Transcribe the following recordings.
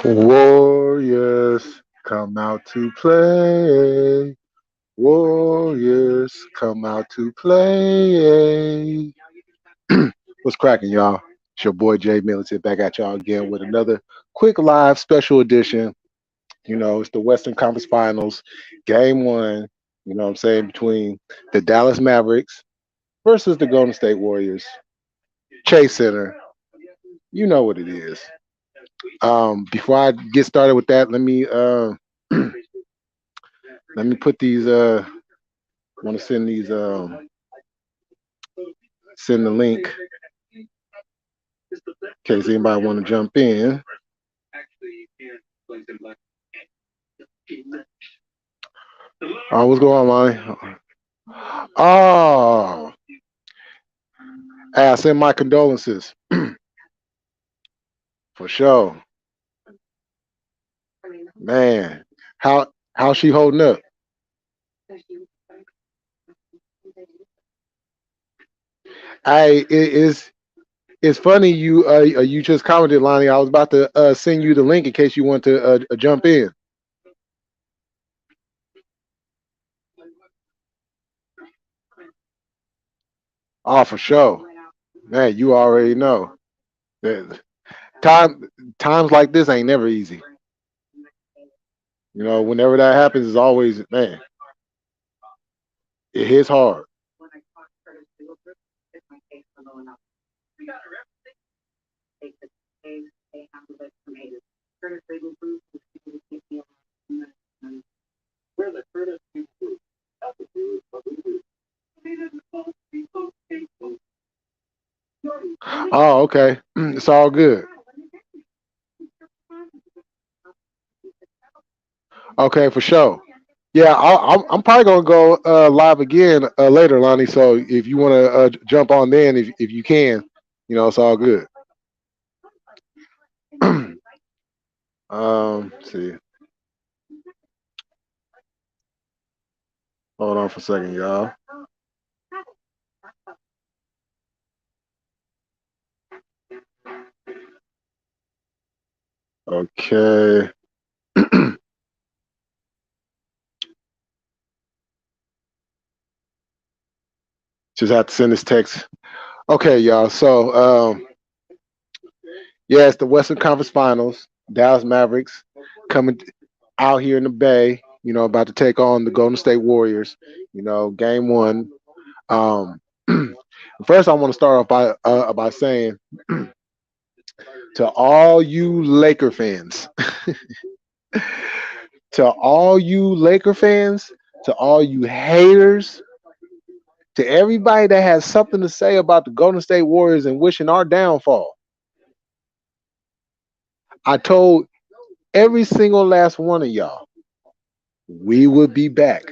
Warriors come out to play. Warriors come out to play. What's cracking, y'all? It's your boy Jay Militant back at y'all again with another quick live special edition. It's the Western Conference Finals, game one, what I'm saying, between the Dallas Mavericks versus the Golden State Warriors. Chase Center, you know what it is. Before I get started with that, let me put these want to send these send the link in case anybody want to jump in. What's going on, Lonnie? Oh, hey, I send my condolences for sure. Man, how's she holding up? It's funny you just commented, Lonnie. I was about to send you the link in case you want to jump in. Oh, for sure, man. You already know that times like this ain't never easy. Whenever that happens, it's always, man, it hits hard. Oh, okay. It's all good. Okay, for sure. Yeah, I'm probably gonna go live again later, Lonnie. So if you want to jump on then, if you can, it's all good. Let's see, hold on for a second, y'all. Okay, just have to send this text. Okay, y'all. So yeah, it's the Western Conference Finals. Dallas Mavericks coming out here in the Bay. About to take on the Golden State Warriors. Game one. Um, First, I want to start off by saying to all you Laker fans, to all you Laker fans, to all you haters, to everybody that has something to say about the Golden State Warriors and wishing our downfall. I told every single last one of y'all, we will be back.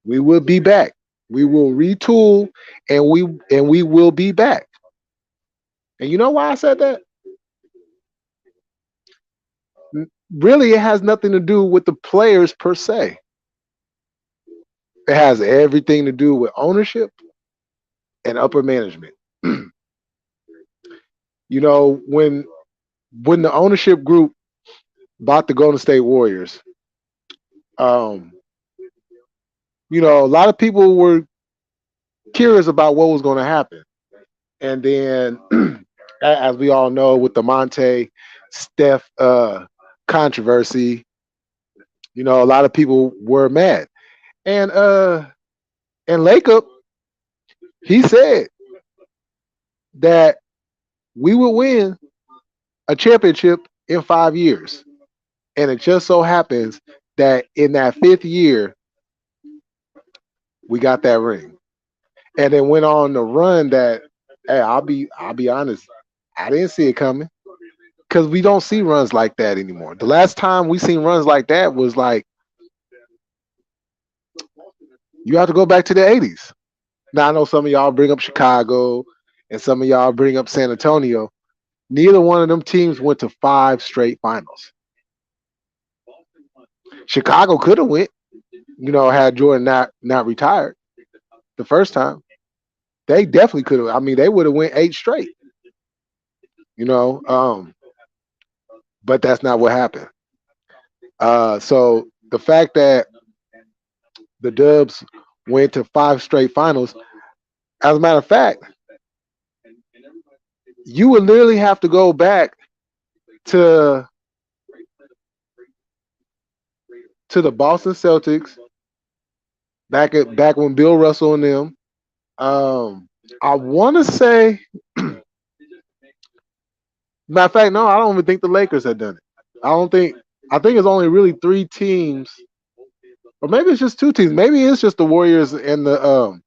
We will be back. We will retool and we will be back. And you know why I said that? Really, it has nothing to do with the players per se. It has everything to do with ownership and upper management. When the ownership group bought the Golden State Warriors, um, a lot of people were curious about what was going to happen. And then, as we all know, with the Monte Steph controversy, a lot of people were mad. And Lacob, he said that we will win a championship in 5 years. And it just so happens that in that fifth year, we got that ring. And then went on the run that, hey, I'll be honest, I didn't see it coming. Because we don't see runs like that anymore. The last time we seen runs like that was like you have to go back to the 80s. Now I know some of y'all bring up Chicago and some of y'all bring up San Antonio. Neither one of them teams went to five straight finals. Chicago could have went, had Jordan not retired the first time. They definitely could have. I mean, they would have went eight straight. You know, um, but that's not what happened. So the fact that the Dubs went to 5 straight finals, as a matter of fact, you would literally have to go back to the Boston Celtics back when Bill Russell and them. Um, I want to say, matter of fact, no, I don't even think the Lakers had done it. I don't think. I think it's only really 3 teams, or maybe it's just 2 teams. Maybe it's just the Warriors and the.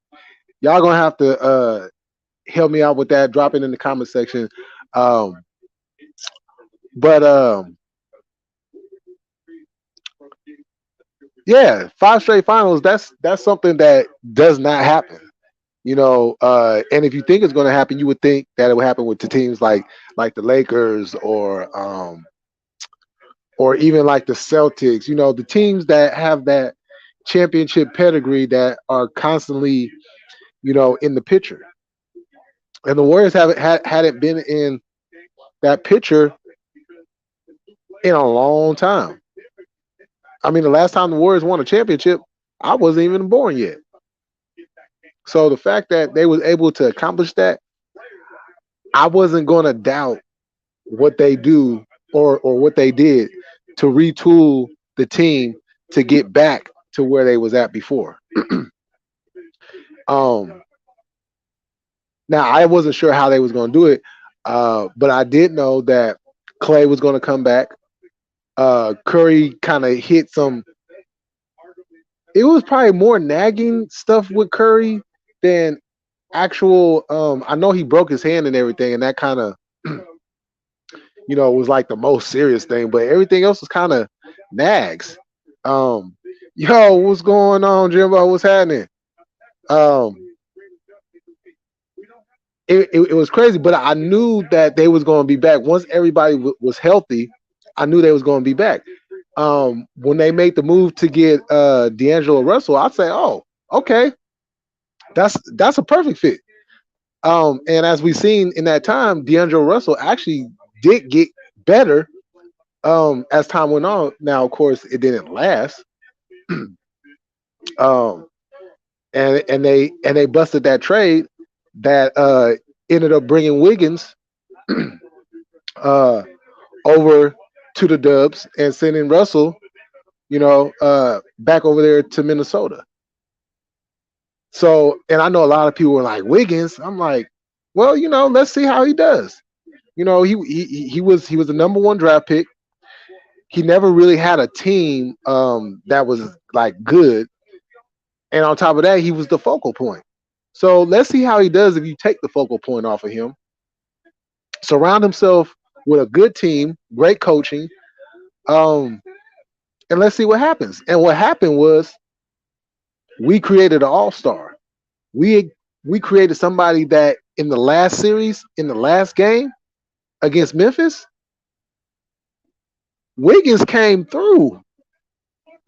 Y'all gonna have to help me out with that. Drop it in the comment section. Um, but yeah, 5 straight finals. That's something that does not happen. And if you think it's going to happen, you would think that it would happen with the teams like the Lakers or even like the Celtics. The teams that have that championship pedigree that are constantly in the picture. And the Warriors haven't hadn't been in that picture in a long time. I mean, the last time the Warriors won a championship, I wasn't even born yet. So the fact that they was able to accomplish that, I wasn't going to doubt what they do or what they did to retool the team to get back to where they was at before. um, Now I wasn't sure how they was going to do it, but I did know that Clay was going to come back. Curry kind of hit some. It was probably more nagging stuff with Curry than actual. I know he broke his hand and everything, and that kind of was like the most serious thing. But everything else was kind of nags. Um, Yo, what's going on, Jimbo? What's happening? Um, it was crazy, but I knew that they was going to be back once everybody was healthy. I knew they was going to be back. When they made the move to get D'Angelo Russell, I'd say, oh, okay, that's a perfect fit. And as we've seen in that time, D'Angelo Russell actually did get better as time went on. Now, of course, it didn't last. um, and they busted that trade that ended up bringing Wiggins uh, over to the Dubs and sending Russell, back over there to Minnesota. So, and I know a lot of people were like Wiggins. I'm like, well, let's see how he does. He was the number 1 draft pick. He never really had a team that was like good, and on top of that, he was the focal point. So let's see how he does if you take the focal point off of him. Surround himself with a good team, great coaching, um, and let's see what happens. And what happened was we created an all-star. We created somebody that in the last series, in the last game against Memphis, Wiggins came through.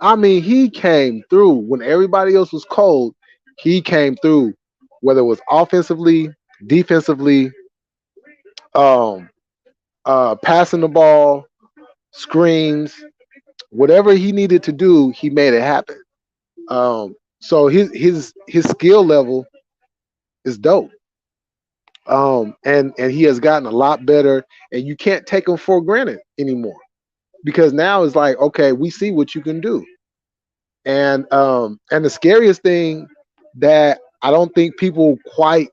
I mean, he came through when everybody else was cold. He came through, whether it was offensively, defensively, um, passing the ball, screens, whatever he needed to do, he made it happen. So his skill level is dope. And he has gotten a lot better, and you can't take him for granted anymore because now it's like, okay, we see what you can do. And the scariest thing that I don't think people quite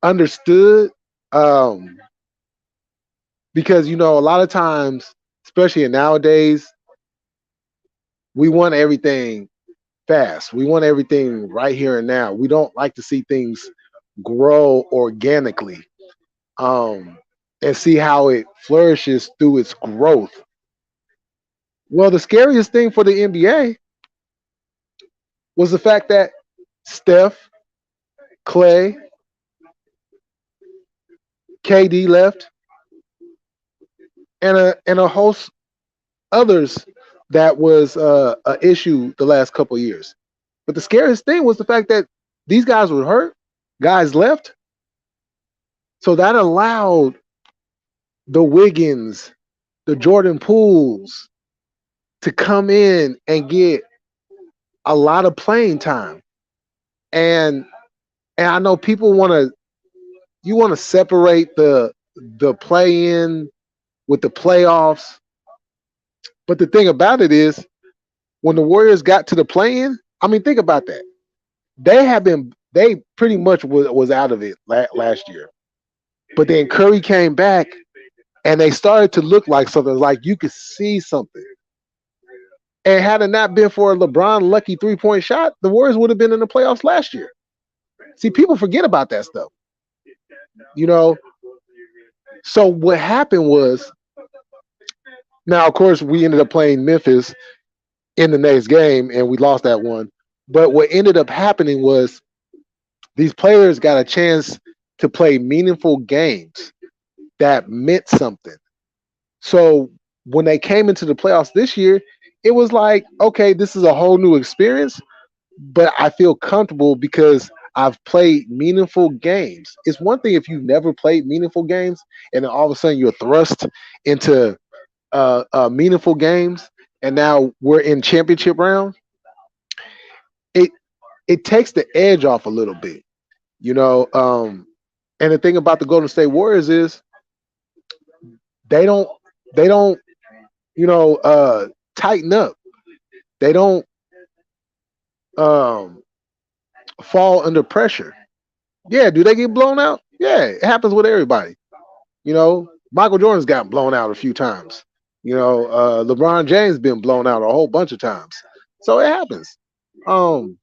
understood, um, because a lot of times, especially in nowadays, we want everything fast. We want everything right here and now. We don't like to see things grow organically, um, and see how it flourishes through its growth. Well, the scariest thing for the NBA was the fact that Steph, Clay, KD left, and a host others that was an issue the last couple of years. But the scariest thing was the fact that these guys were hurt, guys left, so that allowed the Wiggins, the Jordan Pools to come in and get a lot of playing time. And I know people want to separate the play in with the playoffs. But the thing about it is when the Warriors got to the play in, I mean think about that. They pretty much was out of it last year. But then Curry came back and they started to look like something, like you could see something. And had it not been for a LeBron lucky 3-point shot, the Warriors would have been in the playoffs last year. See, people forget about that stuff. You know, so what happened was, now of course we ended up playing Memphis in the next game and we lost that one. But what ended up happening was these players got a chance to play meaningful games that meant something. So when they came into the playoffs this year, it was like, okay, this is a whole new experience, but I feel comfortable because I've played meaningful games. It's one thing if you've never played meaningful games and then all of a sudden you're thrust into meaningful games, and now we're in championship round. It it takes the edge off a little bit, you know. And the thing about the Golden State Warriors is they don't they don't tighten up. They don't um, fall under pressure. Yeah, do they get blown out? Yeah, it happens with everybody. Michael Jordan's gotten blown out a few times. LeBron James been blown out a whole bunch of times. So it happens. Um,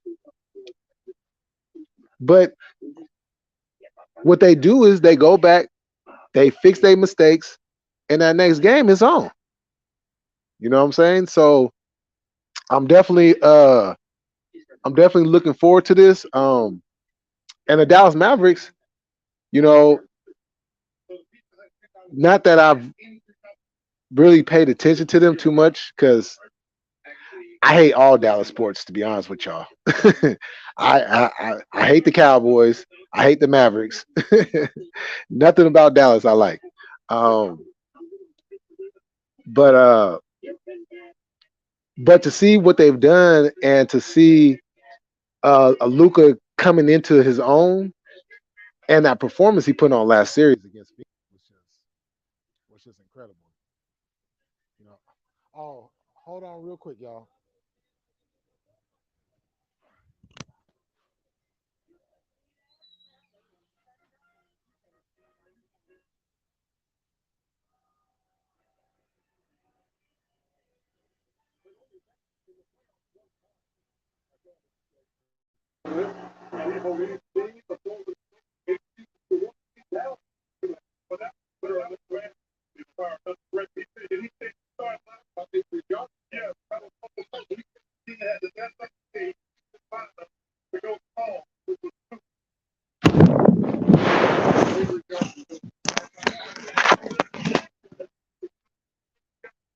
but what they do is they go back, they fix their mistakes, and that next game is on. You know what I'm saying? So I'm definitely uh I'm definitely looking forward to this. And the Dallas Mavericks, you know, not that I've really paid attention to them too much because I hate all Dallas sports, to be honest with y'all. I hate the Cowboys. I hate the Mavericks. Nothing about Dallas I like. Um, but to see what they've done and to see a Luca coming into his own and that performance he put on last series against me was just incredible. You know. Oh, hold on real quick, y'all.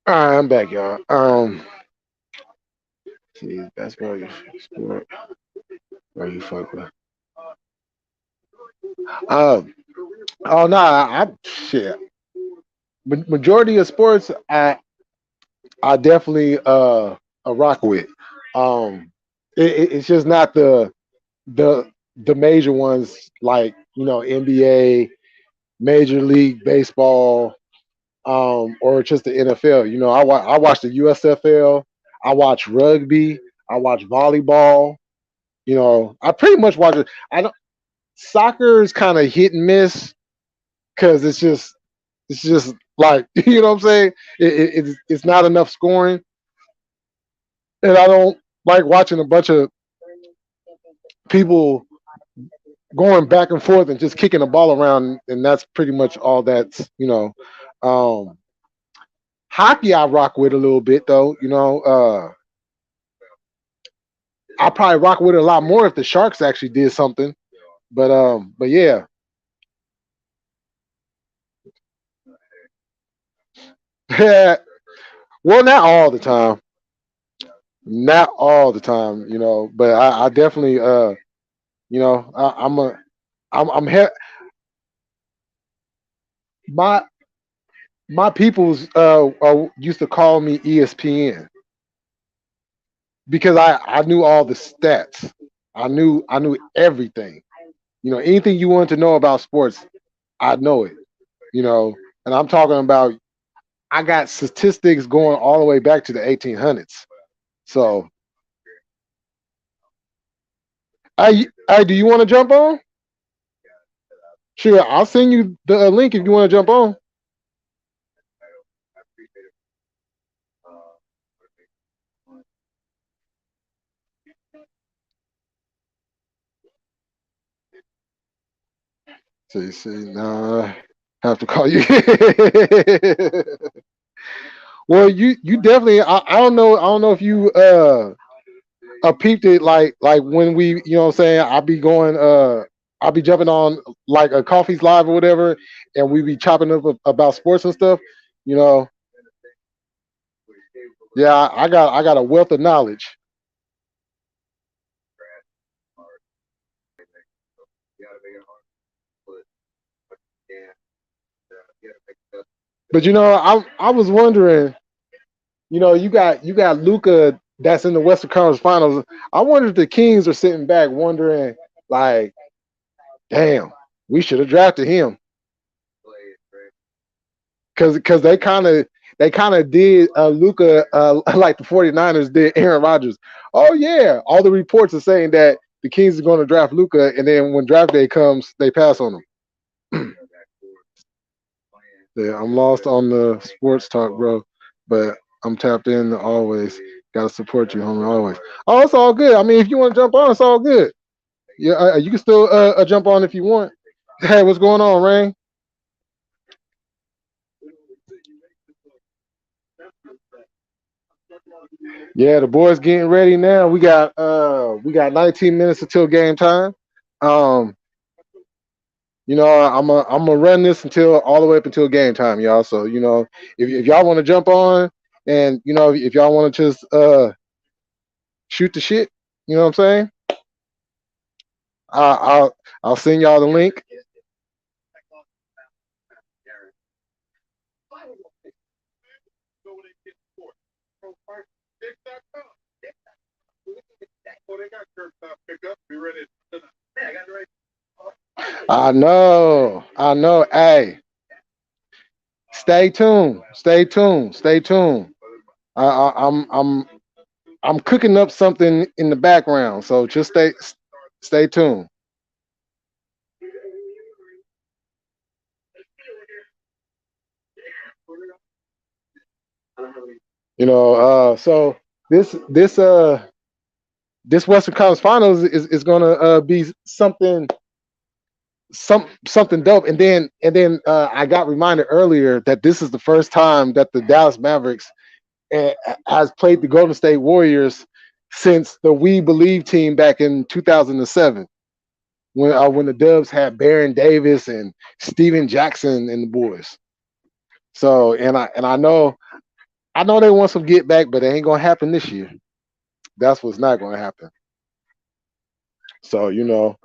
All right, I'm back, y'all. See, that's where you sport, where you fuck with. Um, oh no, I shit. Majority of sports, I definitely rock with. Um, it's just not the the major ones like NBA, Major League Baseball, or just the NFL. I watch the USFL. I watch rugby. I watch volleyball. I pretty much watch it. I don't. Soccer is kind of hit and miss because it's just like what I'm saying. It's not enough scoring, and I don't like watching a bunch of people going back and forth and just kicking the ball around, and that's pretty much all that's. Um, Hockey I rock with a little bit though. I probably rock with it a lot more if the Sharks actually did something. But yeah. Well, not all the time. Not all the time, but I definitely I'm a I'm he- my my peoples used to call me ESPN because I knew all the stats. I knew everything. Anything you wanted to know about sports, I know it. You know, and I'm talking about I got statistics going all the way back to the 1800s. So, do you want to jump on? Sure, I'll send you the link if you want to jump on. See, now I have to call you. Well, you definitely. I don't know if you peeped it like when we, what I'm saying, I'll be jumping on like a coffee's live or whatever, and we be chopping up about sports and stuff. You know, yeah, I got a wealth of knowledge. But I was wondering, you got Luca that's in the Western Conference Finals. I wonder if the Kings are sitting back wondering, like, damn, we should have drafted him because they kind of did Luca like the 49ers did Aaron Rodgers. Oh yeah, all the reports are saying that the Kings are going to draft Luca, and then when draft day comes, they pass on him. Yeah, I'm lost on the sports talk, bro, but I'm tapped in always. Got to support you, homie, always. Oh, it's all good. I mean, if you want to jump on, it's all good. Yeah, you can still jump on if you want. Hey, what's going on, Rain? Yeah, the boys getting ready now. We got 19 minutes until game time. Um, I'm gonna run this until all the way up until game time, y'all. So if y'all want to jump on, and if y'all want to just shoot the shit, you know what I'm saying? I'll send y'all the link. I know. Hey, stay tuned. Stay tuned. Stay tuned. I'm cooking up something in the background, so just stay tuned. So this Western Conference Finals is gonna be something dope. And then I got reminded earlier that this is the first time that the Dallas Mavericks uh, has played the Golden State Warriors since the We Believe team back in 2007, when the Dubs had Baron Davis and Steven Jackson and the boys. So and I know they want some get back, but it ain't gonna happen this year. That's what's not gonna happen. So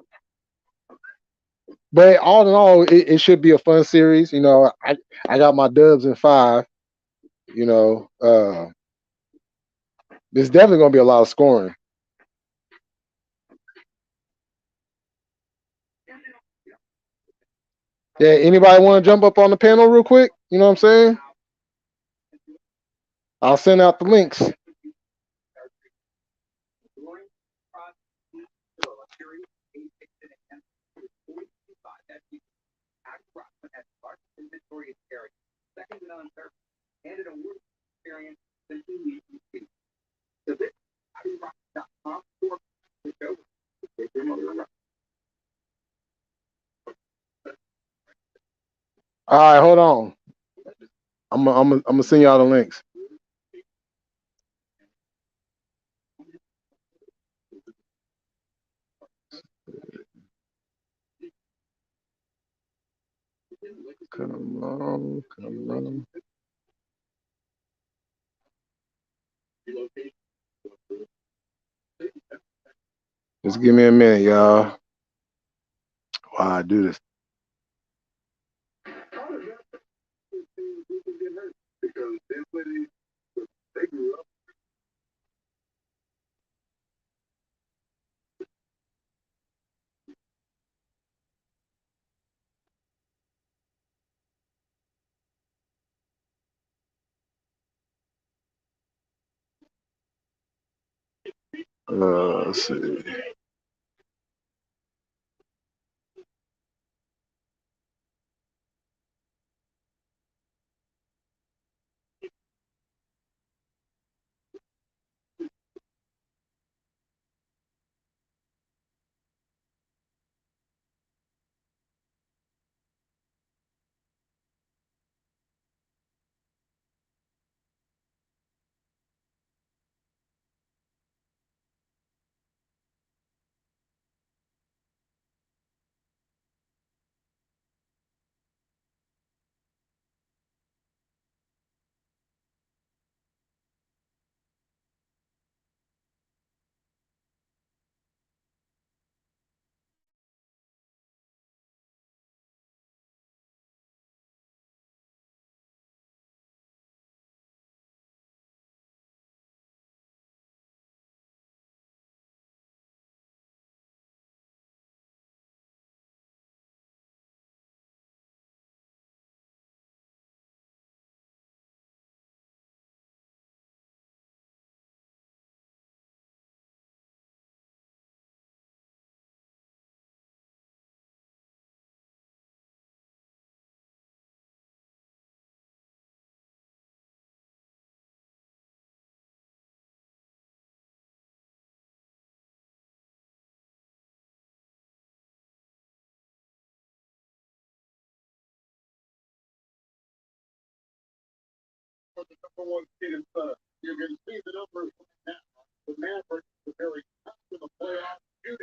but all in all, it should be a fun series. I got my Dubs in five. You know, there's definitely gonna be a lot of scoring. Yeah, anybody want to jump up on the panel real quick? You know what I'm saying? I'll send out the links. All right, hold on. I'm gonna send y'all the links. Come on, come on. Just give me a minute, y'all. While I do this. Let's see.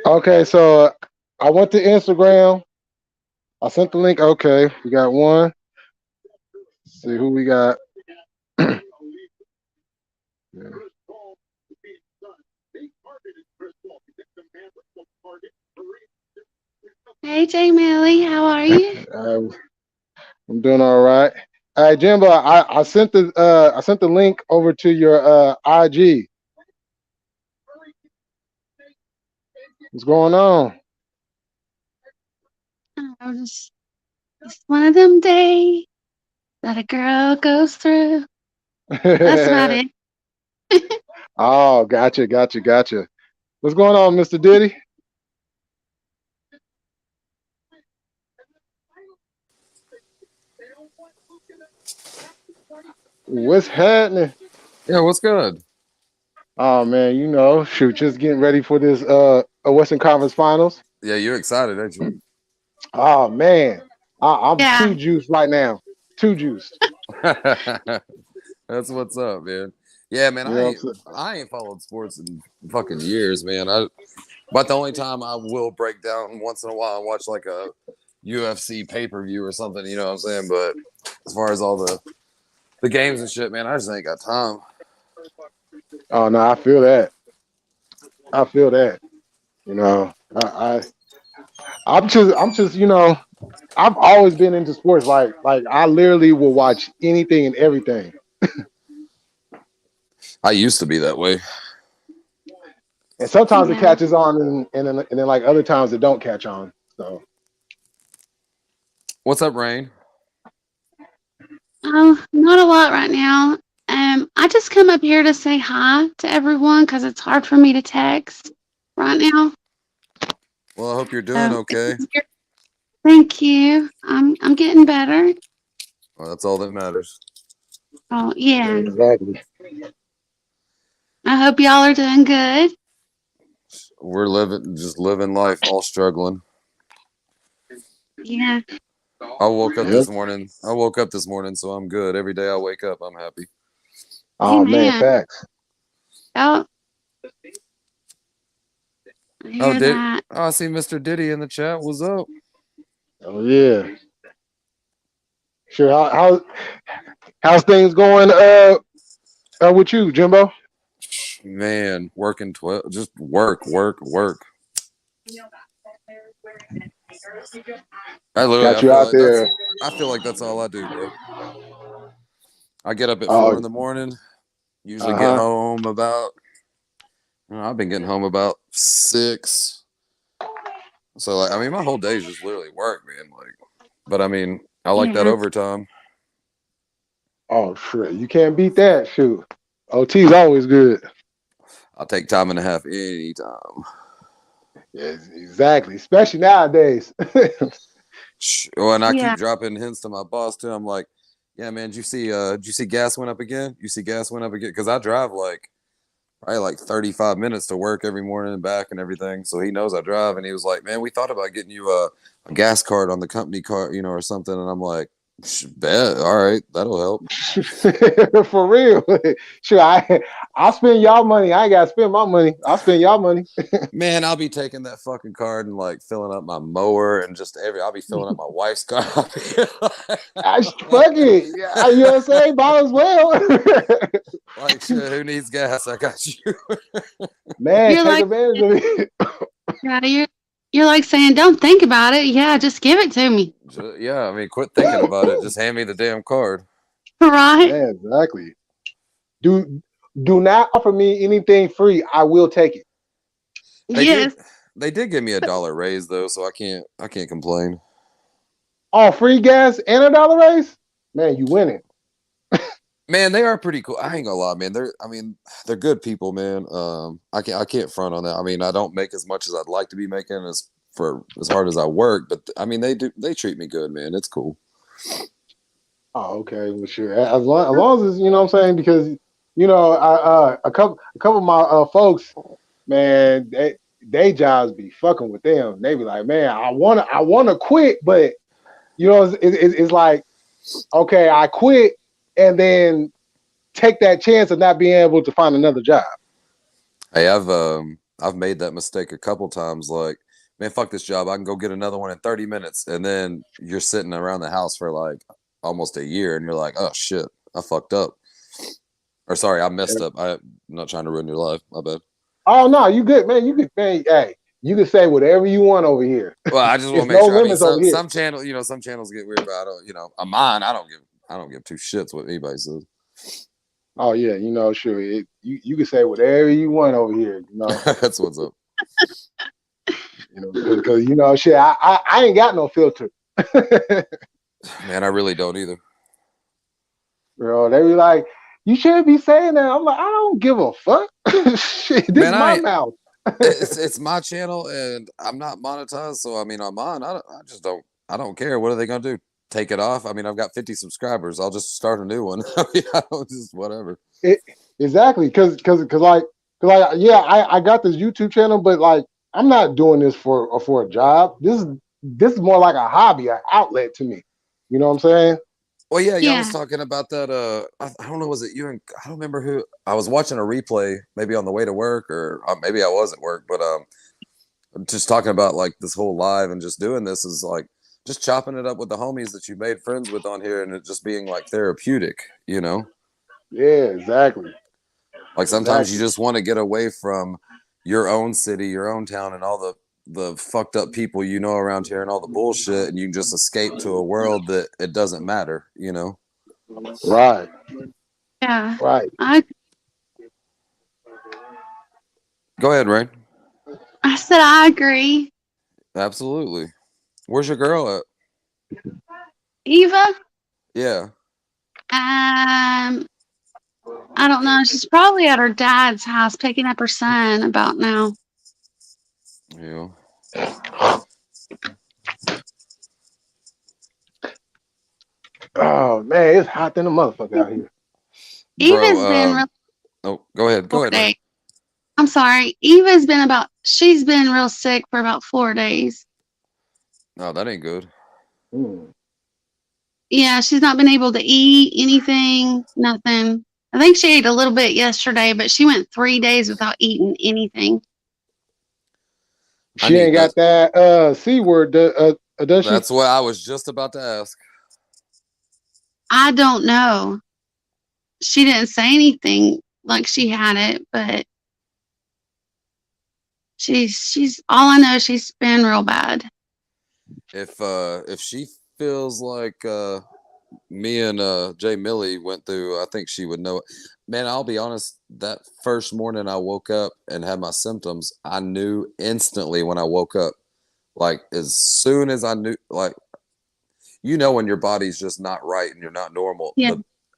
Okay, so I went to Instagram. I sent the link. Okay, we got one. Let's see who we got. Yeah. Hey, J Millie, how are you? Uh, I'm doing all right. All right, Jimbo. I sent the link over to your IG. What's going on? I'm just one of them days that a girl goes through. That's about it. Oh, gotcha. What's going on, Mr. Diddy? What's happening? Yeah, what's good? Oh man, shoot, just getting ready for this Western Conference Finals. Yeah, you're excited, aren't you? Oh man, I'm Yeah, too juiced right now. Too juiced. That's what's up, man. Yeah, man, You know what I'm saying? I ain't followed sports in fucking years, man. But the only time I will break down once in a while and watch like a UFC pay-per-view or something, you know what I'm saying? But as far as all the games and shit, man, I just ain't got time. Oh no, I feel that. I feel that. You know, I'm just I've always been into sports. Like I literally will watch anything and everything. I used to be that way. And sometimes it yeah. catches on, and then like other times it don't catch on. So What's up, Rain? Oh, not a lot right now. I just come up here to say hi to everyone because it's hard for me to text right now. Well, I hope you're doing So okay. thank you. I'm getting better. Well, that's all that matters. Oh yeah. exactly. I hope y'all are doing good. We're just living life, all struggling. Yeah. I woke up Yep. this morning. I woke up this morning, so I'm good. Every day I wake up, I'm happy. Oh man, Amen. facts. Oh, I Oh, hear that. I see Mr. Diddy in the chat. What's up? Oh yeah. Sure. How's things going with you, Jimbo? Man, working 12, just work. I Got you feel out like there. that's all I do, bro. I get up at Oh, 4 in the morning. Usually get uh-huh. home about. I've been getting home about 6. So like, I mean, my whole day is just literally work, man. Like, but I mean, I like that Yeah. overtime. Oh, sure. You can't beat that. Shoot. OT's always good. I'll take time and a half anytime. Yes, exactly. Especially nowadays. Well, and I Yeah. keep dropping hints to my boss too. I'm like, yeah, man, did you see gas went up again? You see gas went up again? Because I drive like probably like 35 minutes to work every morning and back and everything. So he knows I drive. And he was like, man, we thought about getting you a gas card on the company car, or something. And I'm like, bet. All right, that'll help. For real. Sure, I'll spend y'all money. I ain't gotta spend my money. I'll spend y'all money. Man, I'll be taking that fucking card and like filling up my mower and just I'll be filling up my wife's car. Fuck it. Yeah, you know what I'm saying? Might as well. Like, shit, who needs gas? I got you. Man, You're take like, advantage of it. yeah, you're like saying, don't think about it. Yeah, just give it to me. Yeah, I mean, quit thinking about it. Just hand me the damn card. Right? Man, exactly. Do do not offer me anything free. I will take it. They did. Yes. They did give me $1 raise though, so I can't complain. Oh, free gas and $1 raise? Man, you winning. Man, they are pretty cool. I ain't gonna lie, man. They're good people, man. I can't front on that. I mean, I don't make as much as I'd like to be making as hard as I work, but I mean, they treat me good, man. It's cool. Oh, okay, well, sure. As long as you know what I'm saying, because a couple of my folks, man, they jobs be fucking with them. They be like, man, I wanna quit, but it's like, okay, I quit and then take that chance of not being able to find another job. Hey, I've made that mistake a couple times. Like, man, fuck this job. I can go get another one in 30 minutes, and then you're sitting around the house for like almost a year, and you're like, oh shit, I fucked up. Or sorry, I messed up. I'm not trying to ruin your life. My bad. Oh no, you good, man. You good, man. Hey, you can say whatever you want over here. Well, I just want It's to make no sure. I mean, limits over here. some channel, some channels get weird, but I don't. On mine, I don't give two shits what anybody says. Oh yeah, sure. You can say whatever you want over here. That's what's up. Because shit. I ain't got no filter. Man, I really don't either. Bro, they be like, you shouldn't be saying that. I'm like, I don't give a fuck. Shit, this Man, is my mouth. it's my channel and I'm not monetized, so I mean on mine, I just don't care. What are they gonna do? Take it off? I mean, I've got 50 subscribers. I'll just start a new one. I mean, I don't just whatever. Exactly, because yeah, I got this YouTube channel, but like I'm not doing this for a job. This is more like a hobby, an outlet to me. You know what I'm saying? Well, yeah, y'all was Yeah. talking about that. I don't know, was it you and I don't remember who. I was watching a replay, maybe on the way to work, or maybe I was at work, but just talking about like this whole live and just doing this is like just chopping it up with the homies that you made friends with on here, and it just being like therapeutic, Yeah, exactly. Like sometimes you Exactly. just want to get away from your own city, your own town, and all the fucked up people around here and all the bullshit, and you can just escape to a world that it doesn't matter. Right. Yeah. Right. Go ahead, Ray. I said I agree. Absolutely. Where's your girl at? Eva, Yeah. I don't know. She's probably at her dad's house picking up her son about now. Yeah. Oh man, it's hot than a motherfucker out here. Eva's been Bro, go ahead. Go 4 ahead, Ray. days. I'm sorry. She's been real sick for about 4 days. No, that ain't good. Yeah, she's not been able to eat anything, nothing. I think she ate a little bit yesterday, but she went 3 days without eating anything. I She need ain't got that C word, does she? That's what I was just about to ask. I don't know. She didn't say anything like she had it, but she's all I know, she's been real bad. If she feels like me and Jay Millie went through, I think she would know it. Man, I'll be honest, that first morning I woke up and had my symptoms, I knew instantly when I woke up. Like as soon as I knew, like when your body's just not right and you're not normal. Yeah.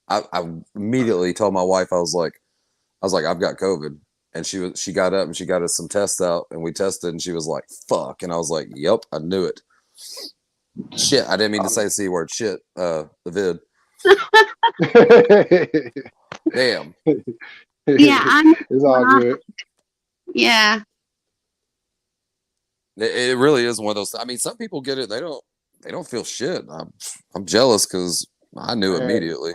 I immediately told my wife, I was like, I've got COVID. and she got up and she got us some tests out, and we tested, and she was like, "Fuck," and I was like, "Yep, I knew it." Shit, I didn't mean to say the C word. Shit, the vid. Damn. Yeah, I know. It's all good. Yeah. It really is one of those. I mean, some people get it. They don't feel shit. I'm jealous because I knew Man. immediately.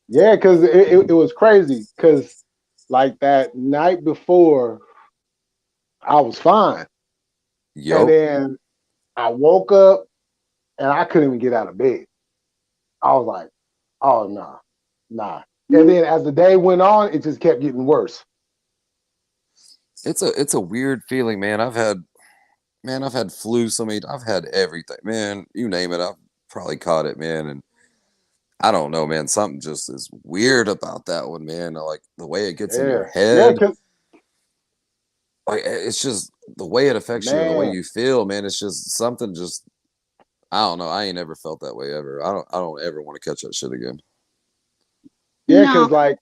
Yeah, because it was crazy. Because like that night before, I was fine, and Yup. then I woke up and I couldn't even get out of bed. I was like, "Oh nah." And then as the day went on, it just kept getting worse. It's a weird feeling, man. I've had flu so many. I've had everything, man. You name it, I've probably caught it, man. And I don't know, man. Something just is weird about that one, man. Like the way it gets in your Yeah, head. because Like it's just the way it affects you and the way man, you feel, man. It's just something. Just I don't know. I ain't ever felt that way ever. I don't ever want to catch that shit again. yeah, No.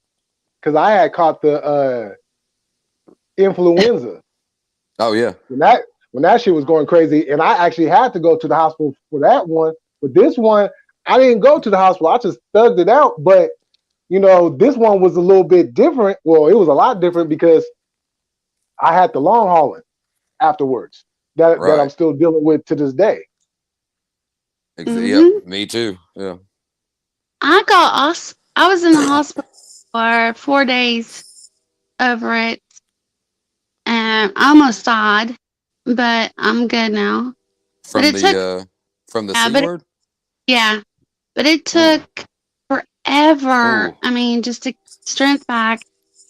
because I had caught the influenza Oh yeah. when that shit was going crazy, and I actually had to go to the hospital for that one. But this one, I didn't go to the hospital. I just thugged it out. But this one was a little bit different. Well, it was a lot different because I had the long hauling afterwards that I'm Right. still dealing with to this day. Yep. Hmm. Me too. Yeah. I was in the hospital for 4 days over it. I almost died, but I'm good now. But From it took, the yeah, C but word. yeah, but it Mm. took forever. Oh. I mean, just to get strength back.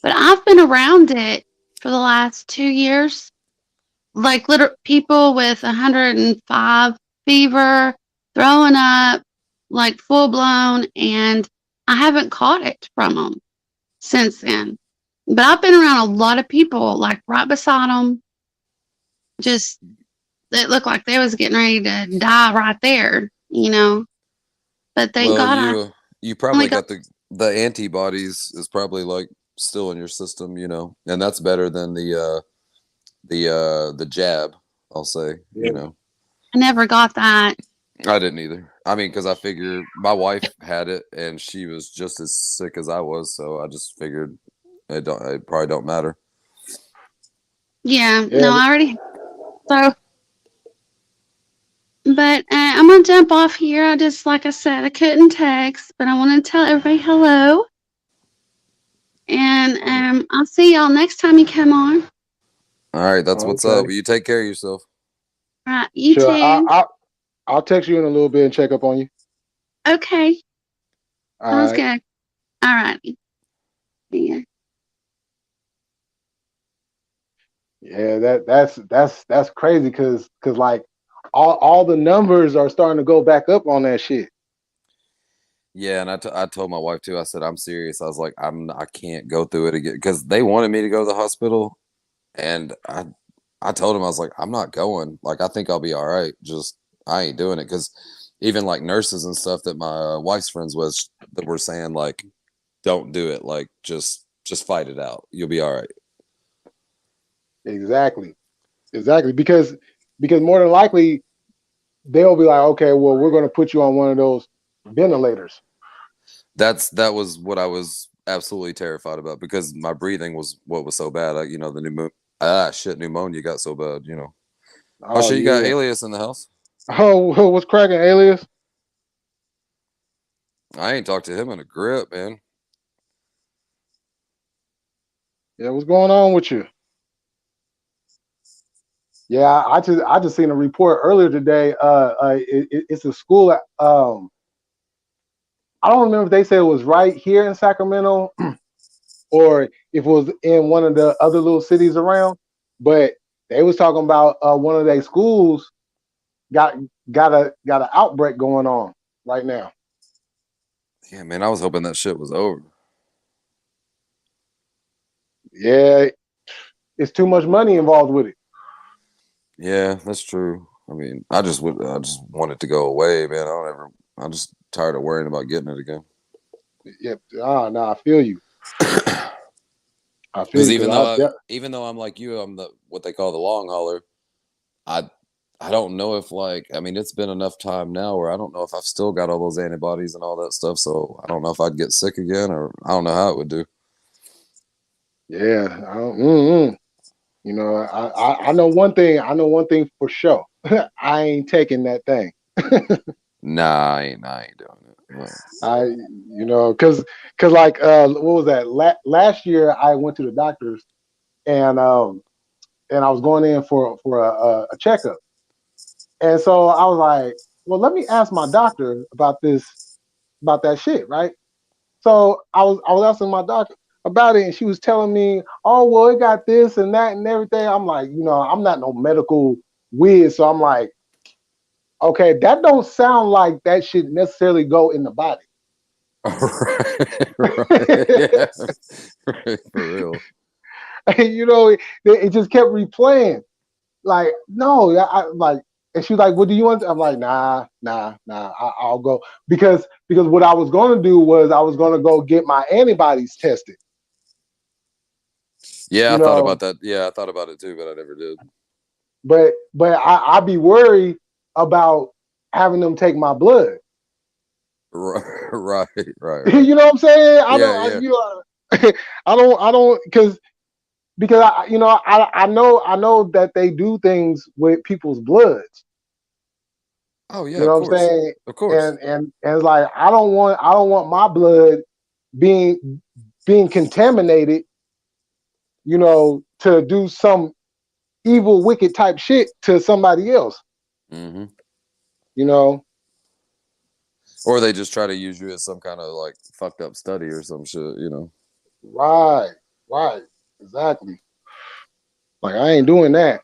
But I've been around it for the last 2 years. Like little people with 105 fever, throwing up, like full blown, and I haven't caught it from them since then. But I've been around a lot of people, like right beside them, just it looked like they was getting ready to die right there. But thank Well, God I you only probably got. got the antibodies is probably like still in your system, and that's better than the jab. I'll say, Yeah, I never got that. I didn't either. I mean, because I figure my wife had it and she was just as sick as I was, so I just figured it probably don't matter. Yeah, yeah, no, I already. So, but I'm gonna jump off here. Like I said, I couldn't text, but I want to tell everybody hello, and I'll see y'all next time you come on. All right, that's what's up. okay, Well, you take care of yourself. All right, you sure. too. I'll text you in a little bit and check up on you. Okay, All sounds right. good. All right. Yeah. Yeah, that's crazy because like all the numbers are starting to go back up on that shit. Yeah, and I told my wife too. I said I'm serious. I was like I can't go through it again because they wanted me to go to the hospital, and I told him I was like I'm not going. Like I think I'll be all right. Just I ain't doing it because even like nurses and stuff that my wife's friends was that were saying like don't do it. Like just fight it out. You'll be all right. Exactly, because more than likely they'll be like, okay, well, we're going to put you on one of those ventilators. That was what I was absolutely terrified about because my breathing was what was so bad. Like, the pneumonia got so bad. Oh Oh shit, you got yeah. Alias in the house. Oh, what's cracking, Alias? I ain't talked to him in a grip, man. Yeah, what's going on with you? Yeah, I just seen a report earlier today. It's a school. I don't remember if they said it was right here in Sacramento or if it was in one of the other little cities around, but they was talking about one of their schools got got an outbreak going on right now. Yeah, man, I was hoping that shit was over. Yeah, it's too much money involved with it. Yeah, that's true. I mean, I just want it to go away, man. I'm just tired of worrying about getting it again. Yep. Ah, no, I feel you. I feel Because you because even though I'm like you, I'm the what they call the long hauler. I I don't know if like I mean it's been enough time now where I don't know if I've still got all those antibodies and all that stuff. So I don't know if I'd get sick again or I don't know how it would do. yeah. I don't, You know, I know one thing. I know one thing for sure. I ain't taking that thing. Nah, I ain't doing it. No. Cause like what was that? Last year I went to the doctors and I was going in for a checkup, and so I was like, well, let me ask my doctor about that shit, right? So I was asking my doctor about it, and she was telling me, oh well, it got this and that and everything. I'm like, I'm not no medical whiz, so I'm like, okay, that don't sound like that should necessarily go in the body. Right, yeah, right, for real. It just kept replaying. Like, no, like, and she's like, "What do you want?" I'm like, "Nah, I'll go because what I was going to do was I was going to go get my antibodies tested. Yeah, I You thought know, about that. Yeah, I thought about it too, but I never did. I'd be worried about having them take my blood. Right, right, right, right. You know what I'm saying? I Yeah, don't, yeah. I don't, because I know that they do things with people's bloods. Oh yeah, You of know what I'm course, saying? of course. And it's like I don't want my blood being contaminated, to do some evil, wicked type shit to somebody else. Hmm. You know? Or they just try to use you as some kind of like fucked up study or some shit, you know. Right, right, exactly. Like I ain't doing that.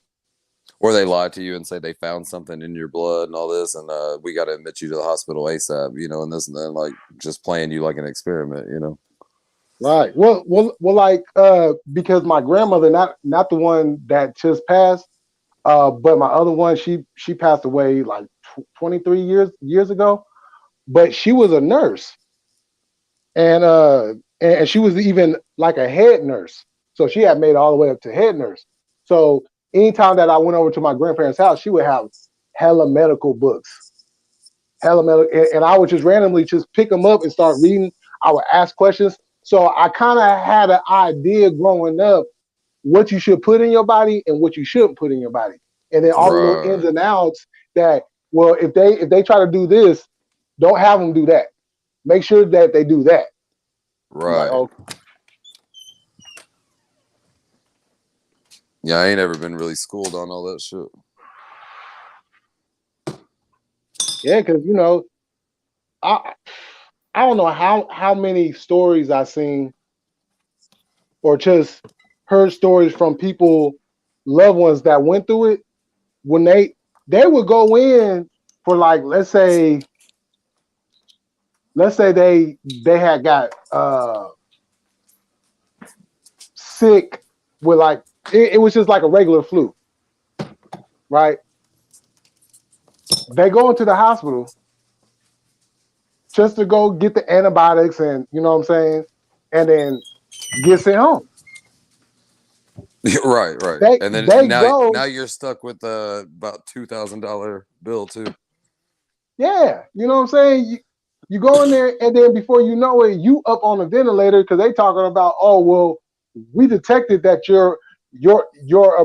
Or they lie to you and say they found something in your blood and all this, and we got to admit you to the hospital ASAP, you know, and this and then like just playing you like an experiment, you know. Right. Well. Like, because my grandmother, not the one that just passed, but my other one, she passed away like 23 years ago. But she was a nurse, and she was even like a head nurse. So she had made it all the way up to head nurse. So anytime that I went over to my grandparents' house, she would have hella medical books, hella medical, and I would just randomly just pick them up and start reading. I would ask questions. So I kind of had an idea growing up what you should put in your body and what you shouldn't put in your body, and then all the little ins Right, and outs that, well, if they try to do this, don't have them do that. Make sure that they do that. I'm like, right. oh Yeah, I ain't ever been really schooled on all that shit. yeah, because I I don't know how many stories I seen or just heard stories from people, loved ones that went through it, when they would go in for, like, let's say they had got sick with, like, it was just like a regular flu, right? They go into the hospital just to go get the antibiotics, and you know what I'm saying, and then get sent home. Right, right. They And then they now go, you're stuck with about $2,000 bill too. yeah, you know what I'm saying. You go in there, and then before you know it, you up on a ventilator because they talking about, oh well, we detected that your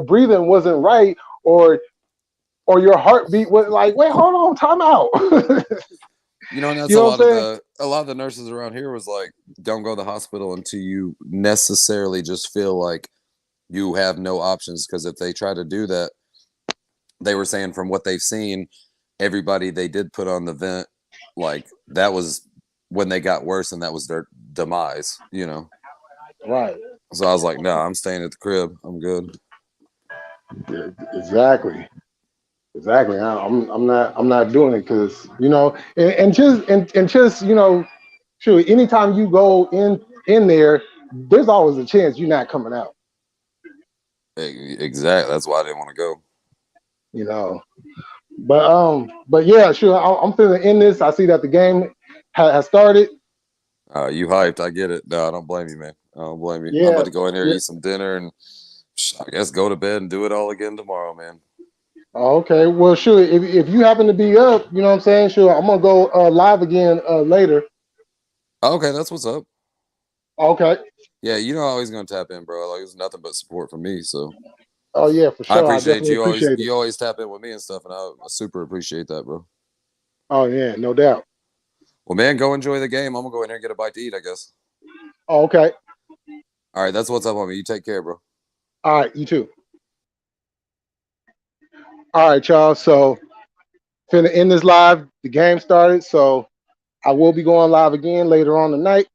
breathing wasn't right, or your heartbeat was, like, wait, hold on, time out. You know, and that's You know what I'm saying? a lot of the nurses around here was like, don't go to the hospital until you necessarily just feel like you have no options. Because if they try to do that, they were saying from what they've seen, everybody they did put on the vent, like that was when they got worse, and that was their demise. You know, Right. so I was like, no, I'm staying at the crib. I'm good. Yeah, exactly. Exactly. I'm not doing it because, and just sure. Anytime you go in there, there's always a chance you're not coming out. Exactly. That's why I didn't want to go. You know. But yeah, sure. I'm feeling in this. I see that the game has started. You hyped? I get it. No, I don't blame you, man. I don't blame you. I'm about Yeah, to go in here, yeah. eat some dinner, and I guess go to bed and do it all again tomorrow, man. Okay. Well, sure. If you happen to be up, you know what I'm saying. Sure, I'm gonna go live again later. Okay, that's what's up. Okay. Yeah, you know, I'm always gonna tap in, bro. Like, it's nothing but support from me. So Oh yeah, for I sure. I appreciate definitely you always. appreciate it. You always tap in with me and stuff, and I super appreciate that, bro. Oh yeah, no doubt. Well, man, go enjoy the game. I'm gonna go in here and get a bite to eat, I guess. Oh, okay. All right, that's what's up on me. You take care, bro. All right. You too. All right, y'all. So finna end this live. The game started, so I will be going live again later on tonight.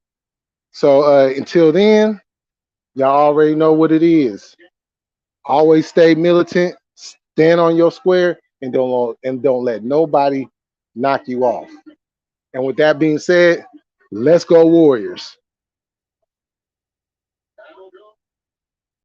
So until then, y'all already know what it is. Always stay militant, stand on your square, and don't let nobody knock you off. And with that being said, let's go Warriors.